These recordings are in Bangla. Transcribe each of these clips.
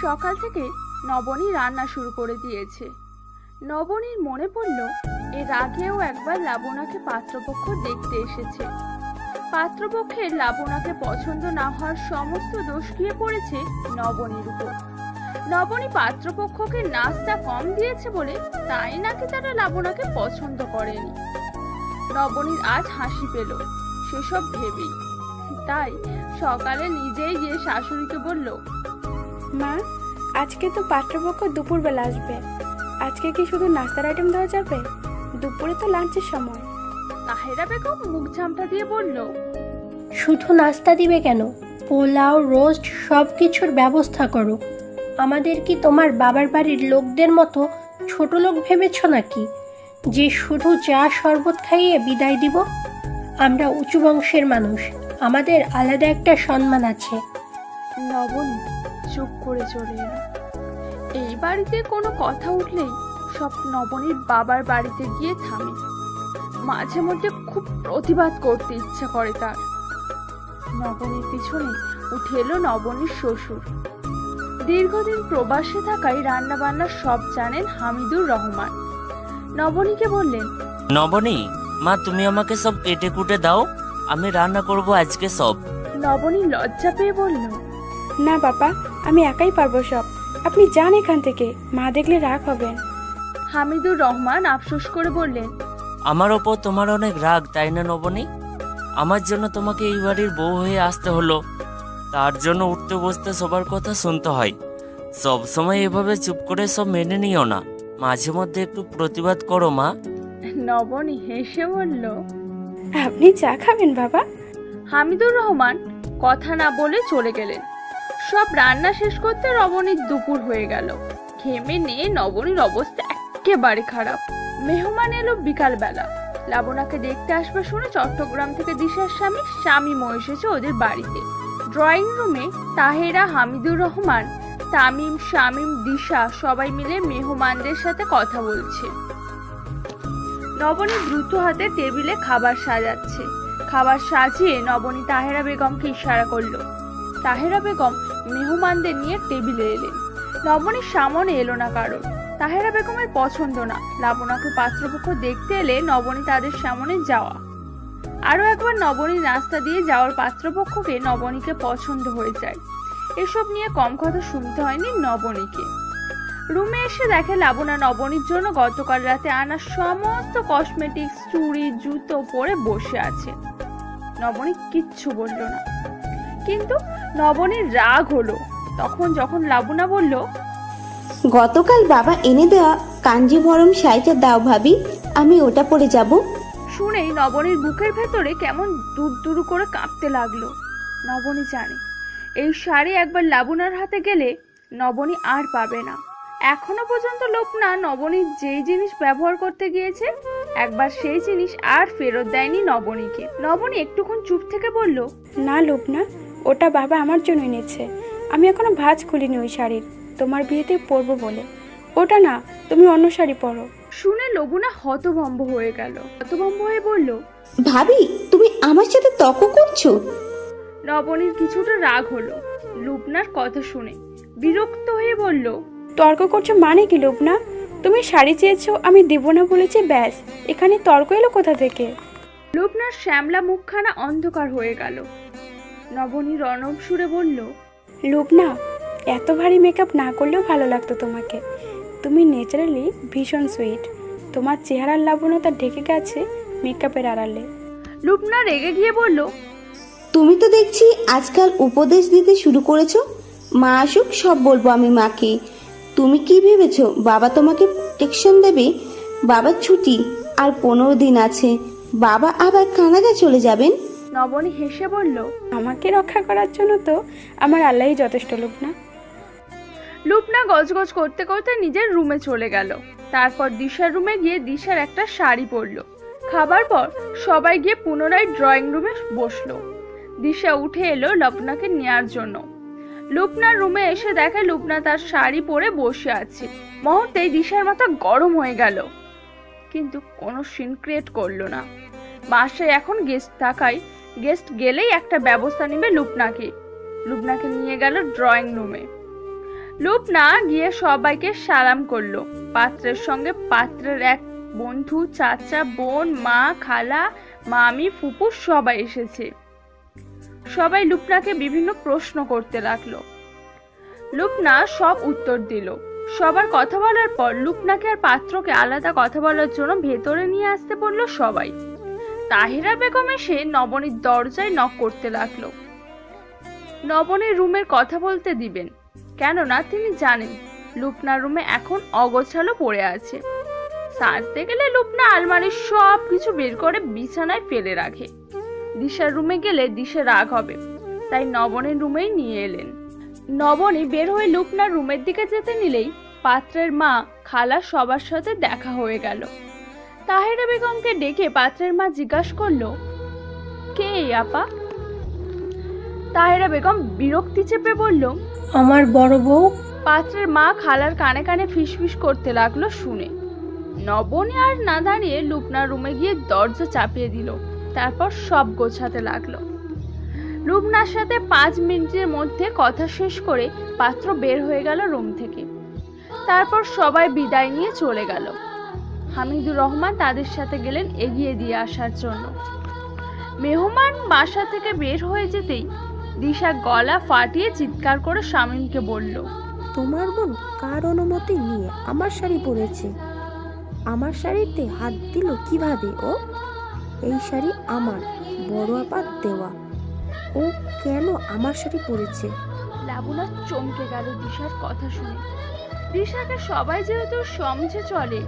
সকাল থেকে নবনী রান্না শুরু করে দিয়েছে। নবনীর মনে পড়ল এর আগেও একবার লাবণাকে পাত্রপক্ষ দেখতে এসেছে। পাত্রপক্ষের লাবণাকে পছন্দ না হওয়ার সমস্ত দোষ গিয়ে পড়েছে নবনীর উপর। নবনী পাত্রপক্ষকে নাস্তা কম দিয়েছে বলে তাই নাকি তারা লাবণাকে পছন্দ করেনি। নবনীর আজ হাসি পেল সেসব ভেবেই, তাই সকালে নিজেই গিয়ে শাশুড়িকে বলল, মা, আজকে তো পাত্রপক্ষ দুপুরবেলা আসবে, আজকে কি শুধু নাস্তার আইটেম দেওয়া যাবে? দুপুরে তো লাঞ্চের সময়। তাহেরা বেগম মুখ ঝামটা দিয়ে বলল, শুধু নাস্তা দিবে কেন? পোলাও, রোস্ট সব কিছুর ব্যবস্থা করো। আমাদের কি তোমার বাবার বাড়ির লোকদের মতো ছোট লোক ভেবেছ নাকি, যে শুধু চা শরবত খাইয়ে বিদায় দিব? আমরা উঁচু বংশের মানুষ, আমাদের আলাদা একটা সম্মান আছে। নবনী চুপ করে চলে এলো। এই বাড়িতে কোনো কথা উঠলেই সব নবনীর বাবার বাড়িতে গিয়ে থামে। মাঝে মধ্যে খুব প্রতিবাদ করতে ইচ্ছা করে তার। নবনীর পিছনে উঠে এলো নবনীর শ্বশুর। দীর্ঘদিন প্রবাসে থাকায় রান্না বান্না সব জানেন হামিদুর রহমান। নবনীকে বললেন, নবনী, মা তুমি আমাকে সব কেটে কুটে দাও, আমি রান্না করব আজকে সব। নবনী লজ্জা পেয়ে বলল, না বাবা, আমি একাই পারবো সব, আপনি যান এখান থেকে, মা দেখলে রাগ হবেন। হামিদুর রহমান আফসোস করে বললেন, আমার ওপর তোমার অনেক রাগ, তাই না নবনী? আমার জন্য তোমাকে এই বাড়ির বউ হয়ে আসতে হলো, তার জন্য উঠতে বসতে সবার কথা শুনতে হয়। সব সময় এভাবে চুপ করে সব মেনে নিও না, মাঝে মধ্যে একটু প্রতিবাদ করো মা। নবনী হেসে বলল, আপনি চা খাবেন বাবা? হামিদুর রহমান কথা না বলে চলে গেলেন। সব রান্না শেষ করতে নবনীর দুপুর হয়ে গেল। ঘেমে নিয়ে নবনীর অবস্থা একেবারে খারাপ। মেহমান এলো বিকাল বেলা। লাবণাকে দেখতে আসবে শুনে চট্টগ্রাম থেকে দিশার স্বামী শামীমও এসেছে ওদের বাড়িতে। ড্রয়িং রুমে তাহেরা, হামিদুর রহমান, তামিম, শামীম, দিশা সবাই মিলে মেহমানদের সাথে কথা বলছে। নবনী দ্রুত হাতে টেবিলে খাবার সাজাচ্ছে। খাবার সাজিয়ে নবনী তাহেরা বেগমকে ইশারা করলো। তাহেরা বেগম মেহমানদের নিয়ে টেবিলে এলেন। নবনীর সামনে এলো না কারণ। তাহেরা বেগমের পছন্দ না লাবণাকে পাত্রপক্ষ দেখতে এলে নবনী তাদের সামনে যাওয়া। আরো একবার নবনী নাস্তা দিয়ে যাওয়ার পাত্রপক্ষকে নবনীকে পছন্দ হয়ে যায়। এসব নিয়ে কম কথা শুনতে হয়নি নবনীকে। রুমে এসে দেখে লাবণা নবনীর জন্য গতকাল রাতে আনা সমস্ত কসমেটিক্স, চুড়ি, জুতো পরে বসে আছে। নবনী কিচ্ছু বলল না, কিন্তু নবনীর রাগ হলো যখন লাবণা বলল, গতকাল বাবা এনে দেওয়া কাঞ্জিভরম শাড়িটা দাও ভাবি, আমি ওটা পরে যাব। শুনেই নবনীর বুকের ভেতরে কেমন দূর দূর করে কাঁপতে লাগলো। নবনী জানে এই শাড়ি একবার লাবণার হাতে গেলে নবনী আর পাবে না। এখনো পর্যন্ত লোপনা নবনীর যেই জিনিস ব্যবহার করতে গিয়েছে একবার সেই জিনিস আর ফেরত দেয়নি নবনীকে। নবনী একটুক্ষণ চুপ থেকে বলল, না লোপনা, ওটা বাবা আমার জন্য এনেছে, আমি এখনো ভাঁজ খুলিনি ওই শাড়ির, তোমার বিয়েতে পরবো বলে। ওটা না, তুমি অন্য শাড়ি পরো। শুনে লবণা হতভম্ব হয়ে গেল। হতভম্ব হয়ে বলল, ভাবি তুমি আমার সাথে তর্ক করছো? নবনীর কিছুটা রাগ হলো লুবনার কথা শুনে। বিরক্ত হয়ে বলল, তর্ক করছো মানে কি লোপনা? তুমি শাড়ি চেয়েছো, আমি দেবো না বলেছি, ব্যাস, এখানে তর্ক এলো কোথা থেকে? লুবনার শ্যামলা মুখখানা অন্ধকার হয়ে গেল। নবনী রণব সুরে বলল, লোপনা, এত ভারী মেকআপ না করলেও ভালো লাগতো তোমাকে, তুমি ন্যাচারালি ভীষণ সুইট, তোমার চেহারার লাবণ্যতা ঢেকে গেছে মেকআপের আড়ালে। লুবনা রেগে গিয়ে বলল, তুমি তো দেখছি আজকাল উপদেশ দিতে শুরু করেছো। মা আসুক সব বলবো আমি মাকে। তুমি কি ভেবেছো বাবা তোমাকে প্রোটেকশন দেবে? বাবার ছুটি আর 15 দিন আছে, বাবা আবার কানাডা চলে যাবেন। নবনী হেসে বলল, আমাকে রক্ষা করার জন্য তো আমার আল্লাহই যথেষ্ট। লোপনা লুবনা গজগজ করতে করতে নিজের রুমে চলে গেল। তারপর দিশার রুমে গিয়ে দিশার একটা শাড়ি পরলো। খাবার পর সবাই গিয়ে পুনরায় ড্রয়িং রুমে বসলো। দিশা উঠে এলো লুবনাকে নেয়ার জন্য। লুবনার রুমে এসে দেখে লুবনা তার শাড়ি পরে বসে আছে। মুহূর্তেই দিশার মাথা গরম হয়ে গেল, কিন্তু কোনো সিন ক্রিয়েট করলো না। বাসায় এখন গেস্ট থাকায় গেস্ট গেলেই একটা ব্যবস্থা নেবে লুবনাকে নিয়ে গেল ড্রয়িং রুমে। লুবনা গিয়ে সবাইকে সালাম করলো। পাত্রের সঙ্গে পাত্রের এক বন্ধু, চাচা, বোন, মা, খালা, মামি, ফুপু সবাই এসেছে। সবাই লুবনাকে বিভিন্ন প্রশ্ন করতে লাগলো। লুবনা সব উত্তর দিল। সবার কথা বলার পর লুবনাকে আর পাত্রকে আলাদা কথা বলার জন্য ভেতরে নিয়ে আসতে বললো সবাই। তাহিরা বেগম এসে নবনীর দরজায় নক করতে লাগলো। নবনীর রুমের কথা বলতে দিবেন, কেননা তিনি জানেন লুবনার রুমে এখন অগোছালো পড়ে আছে। সাজতে গেলে লুবনা আলমারির সব কিছু বের করে বিছানায় ফেলে রাখে। দিশার রুমে গেলে দিশা রাগ হবে, তাই নবনীর রুমেই নিয়ে এলেন। নবনী বের হয়ে লুবনার রুমের দিকে যেতে নিলেই পাত্রের মা, খালা সবার সাথে দেখা হয়ে গেল। তাহিরা বেগমকে ডেকে পাত্রের মা জিজ্ঞাসা করলো, কে এই আপা? তাহিরা বেগম বিরক্তি চেপে বলল, আমার বড় বউ। পাত্রের মা খালার কানে কানে ফিসফিস করতে লাগলো শুনে নবনী আর না দাঁড়িয়ে লুবনার রুমে গিয়ে দরজা চাপিয়ে দিল। তারপর সব গোছাতে লাগলো। লুবনার সাথে 5 মিনিটের মধ্যে কথা শেষ করে পাত্র বের হয়ে গেল রুম থেকে। তারপর সবাই বিদায় নিয়ে চলে গেল। হামিদুর রহমান তাদের সাথে গেলেন এগিয়ে দিয়ে আসার জন্য। মেহমান বাসা থেকে বের হয়ে যেতেই দিশা গলা ফাটিয়ে চিৎকার করে শামীমকে বলল, তোমার বোন কার অনুমতি নিয়ে আমার শাড়ি পরেছে? আমার শাড়িতে হাত দিল কিভাবে ও? এই শাড়ি আমার বড় আপার দেওয়া। ও কেন আমার শাড়ি পরেছে? লাবুনা চমকে গেল দিশার কথা শুনে। দিশাকে সবাই যেহেতু সমঝে চলে,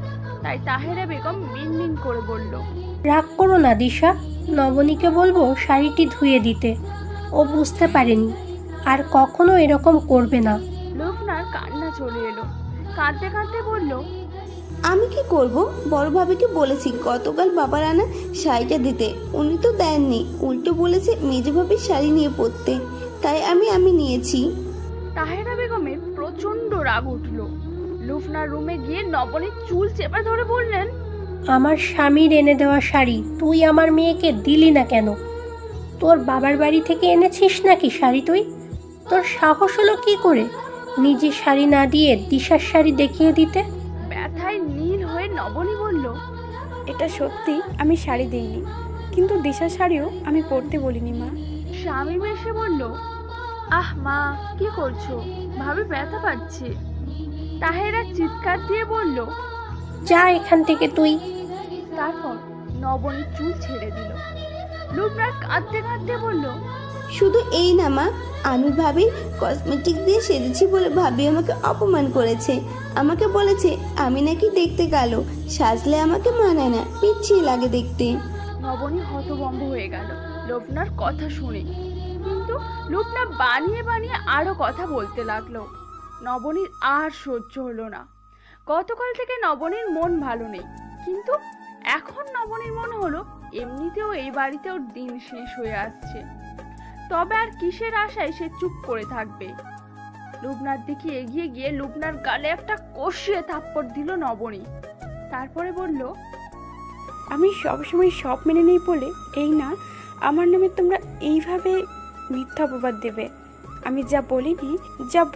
তাই তাহেরা বেগম মিনমিন করে বলল, রাগ করো না দিশা, নবনীকে বলবো শাড়িটি ধুয়ে দিতে। ও বুঝতে পারেনি, আর কখনো এরকম করবে না। লুবনার কান্না চলে এলো। কাঁদতে কাঁদতে বলল, আমি কি করব? বড় ভাবিকে বলেছি গতকাল বাবার আনা শাড়িটা দিতে, উনি তো দেননি, উল্টো বলেছে মেজো ভাবির শাড়ি নিয়ে পরতে, তাই আমি নিয়েছি। তাহেরা বেগমের প্রচন্ড রাগ উঠল। লুবনার রুমে গিয়ে নবনীর চুল চেপে ধরে বললেন, আমার স্বামীর এনে দেওয়া শাড়ি তুই আমার মেয়েকে দিলি না কেন? তোর বাবার বাড়ি থেকে এনেছিস নাকি শাড়ি তুই? তোর সাহস হলো কি করে নিজের শাড়ি না দিয়ে দিশার শাড়ি দেখিয়ে দিতে? ব্যথায় নীল হয়ে নবনী বলল, এটা সত্যি, আমি শাড়ি দিইনি, কিন্তু দিশার শাড়িও আমি পরতে বলিনি মা। শামীম এসে বলল, আহ মা, কি করছো? ভাবি ব্যথা পাচ্ছে। তাহেরা চিৎকার দিয়ে বলল, যা এখান থেকে তুই। তারপর নবনীর চুল ছেড়ে দিল। লুবনার কাঁদতে কাঁদতে বলল, শুধু এই না মা, আমি ভাবি কসমেটিক দিয়ে সেজেছি বলে ভাবি আমাকে অপমান করেছে। আমাকে বলেছে আমি নাকি দেখতে কালো, সাজলে আমাকে মানায় না, পিচ্ছি লাগে দেখতে। নবনী হতভম্ব হয়ে গেল লুবনার কথা শুনে। কিন্তু লুবনা বানিয়ে বানিয়ে আরো কথা বলতে লাগলো। নবনীর আর সহ্য হলো না। গতকাল থেকে নবনীর মন ভালো নেই, কিন্তু এখন নবনীর মনে হলো এমনিতেও এই বাড়িতেও দিন শেষ হয়ে আসছে, তবে আর কিসের আশায় সে চুপ করে থাকবে। লুবনার দিকে এগিয়ে গিয়ে লুবনার গালে একটা কষিয়ে থাপ্পড় দিল নবনী। তারপরে বলল, আমি সবসময় সব মেনে নেই বলে এই না আমার নামে তোমরা এইভাবে মিথ্যা অপবাদ দেবে। আমি যা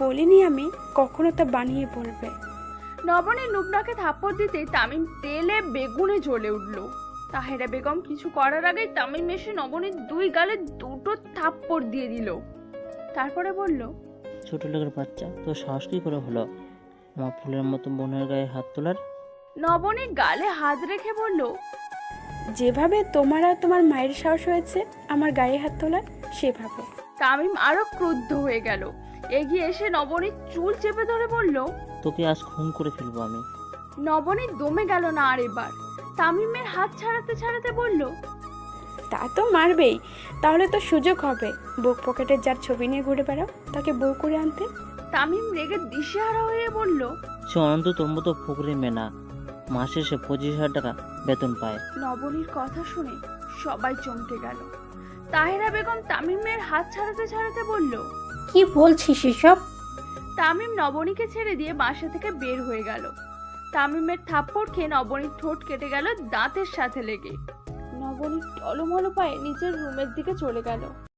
বলিনি আমি কখনো তা বানিয়ে বলবে। নবনী লুবনাকে থাপ্পড় দিতেই তামিম তেলে বেগুনে জ্বলে উঠল। তাহেরা বেগম কিছু করার আগেই তামিম এসে নবনীর 2 গালে 2টো থাপ্পড় দিয়ে দিল। তারপরে বলল, ছোট লোকের বাচ্চা, তোর সাহস কি করে হলো আমার ফুলের মতো বোনের গায়ে হাত তোলার? নবনী গালে হাত রেখে বলল, যেভাবে তোমার আর তোমার মায়ের সাহস হয়েছে আমার গায়ে হাত তোলার, সেভাবে। তামিম আরো ক্রুদ্ধ হয়ে গেল। এগিয়ে এসে নবনীর চুল চেপে ধরে বলল, তোকে আজ খুন করে ফেলবো আমি। নবনী দমে গেল না আর এবার। তামিমের হাত ছাড়াতে ছাড়াতে বলল, তা তো মারবেই, তাহলে তো সুযোগ হবে বুক পকেটে যার ছবি নিয়ে ঘুরে বেড়াও তাকে বউ করে আনতে। তামিম রেগে দিশেহারা হয়ে বলল, সে অনন্ত তোর মতো ফুকরি মেনা, মাসে সে 25,000 টাকা বেতন পায়। নবনীর কথা শুনে সবাই চমকে গেল। তাহেরা বেগম তামিমের হাত ছাড়াতে ছাড়াতে বলল, কি বলছিস এসব? তামিম নবনীকে ছেড়ে দিয়ে বাসা থেকে বের হয়ে গেল। তামিমের থাপ্পড় খেয়ে নবনীর ঠোঁট কেটে গেল দাঁতের সাথে লেগে। নবনী টলমল পায়ে নিজের রুমের দিকে চলে গেল।